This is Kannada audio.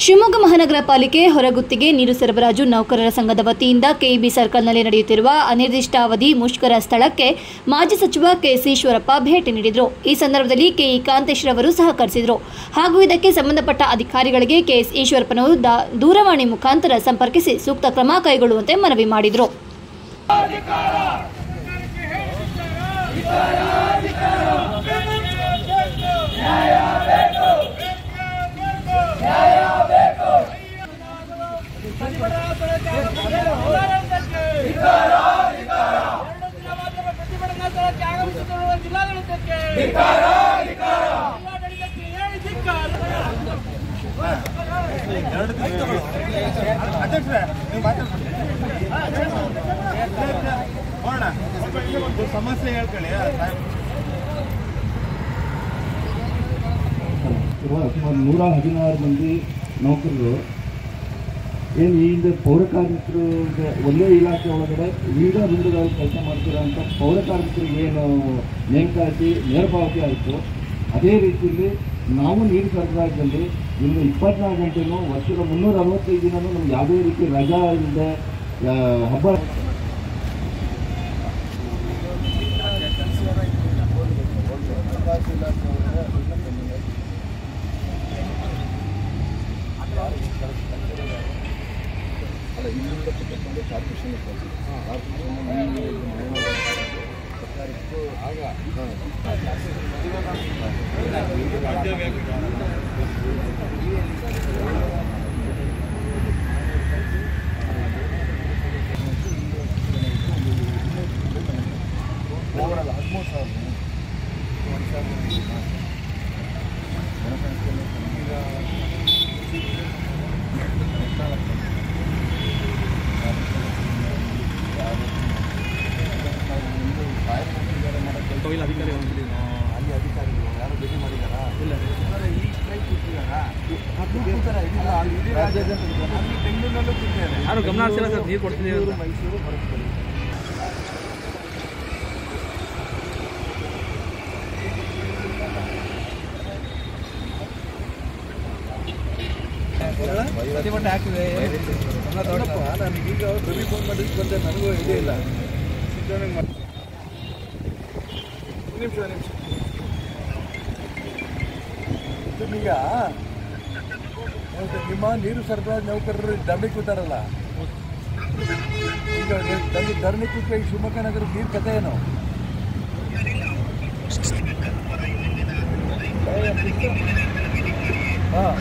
ಶಿವಮೊಗ್ಗ ಮಹಾನಗರ ಪಾಲಿಕೆ ಹೊರಗುತ್ತಿಗೆ ನೀರು ಸರಬರಾಜು ನೌಕರರ ಸಂಘದ ವತಿಯಿಂದ ಕೆಇಬಿ ಸರ್ಕಲ್ನಲ್ಲಿ ನಡೆಯುತ್ತಿರುವ ಅನಿರ್ದಿಷ್ಟಾವಧಿ ಮುಷ್ಕರ ಸ್ಥಳಕ್ಕೆ ಮಾಜಿ ಸಚಿವ ಕೆಸಿ ಈಶ್ವರಪ್ಪ ಭೇಟಿ ನೀಡಿದರು. ಈ ಸಂದರ್ಭದಲ್ಲಿ ಕೆಇ ಕಾಂತೇಶ್ ರವರು ಸಹಕರಿಸಿದರು. ಹಾಗೂ ಇದಕ್ಕೆ ಸಂಬಂಧಪಟ್ಟ ಅಧಿಕಾರಿಗಳಿಗೆ ಕೆಎಸ್ ಈಶ್ವರಪ್ಪನವರು ದೂರವಾಣಿ ಮುಖಾಂತರ ಸಂಪರ್ಕಿಸಿ ಸೂಕ್ತ ಕ್ರಮ ಕೈಗೊಳ್ಳುವಂತೆ ಮನವಿ ಮಾಡಿದರು. ಸಮಸ್ಯೆ ಹೇಳ್ಕೊಳ್ಳಿ. ಸುಮಾರು 116 ಮಂದಿ ನೌಕರರು ಏನು ಈ ಹಿಂದೆ ಪೌರ ಕಾರ್ಮಿಕರು ಒಂದೇ ಇಲಾಖೆ ಒಳಗಡೆ ವಿವಿಧ ವೃಂದಗಳಲ್ಲಿ ಕೆಲಸ ಮಾಡ್ತಿರೋಂಥ ಪೌರ ಕಾರ್ಮಿಕರಿಗೆ ಏನು ನೇಮಕಾತಿ ನೇರಪಾವತಿ ಆಯಿತು, ಅದೇ ರೀತಿಯಲ್ಲಿ ನಾವು ನೀರು ಸರಬರಾಜಲ್ಲಿ ಇನ್ನು 24 ಗಂಟೆನೂ ವರ್ಷದ 365 ದಿನವೂ ನಮ್ಗೆ ಯಾವುದೇ ರೀತಿ ರಜಾ ಇಲ್ಲದೆ ಹಬ್ಬ ಅಧಿಕಾರಿಗಳು ಯಾರು ಭೇಟಿ ಮಾಡಿದಾರಾ? ಇಲ್ಲ. ಈ ಸ್ಟ್ರೈಕ್ ಕೂತಿದಾರಾ? ಬೆಂಗಳೂರಿನಲ್ಲೂ ಕೂತಿದ್ದಾರೆ. ಯಾರು ಗಮನ ಹರಿಸಿಲ್ಲ ಸರ್. ನೀರು ಕೊಡ್ತೀನಿ. ಮೈಸೂರು ಬರುತ್ತದೆ. ಪ್ರತಿಭಟನೆ ಆಗ್ತಿದೆ. ನನಗೀಗ ರವಿ ಫೋನ್ ಮಾಡಿದ್ದು ಬಂದೆ, ನನಗೂ ಇದೇ ಇಲ್ಲ. ನಿಮಿಷ ಈಗ ನಿಮ್ಮ ನೀರು ಸರಬರಾಜು ನೌಕರರು ಧರಣಿ ಕೂತಾರಲ್ಲ, ಈಗ ಧರಣಿ ಕೂತ ಈ ಶಿವಮೊಗ್ಗ ನಗರ ನೀರು ಕಥೆ ಏನು? ಹಾಂ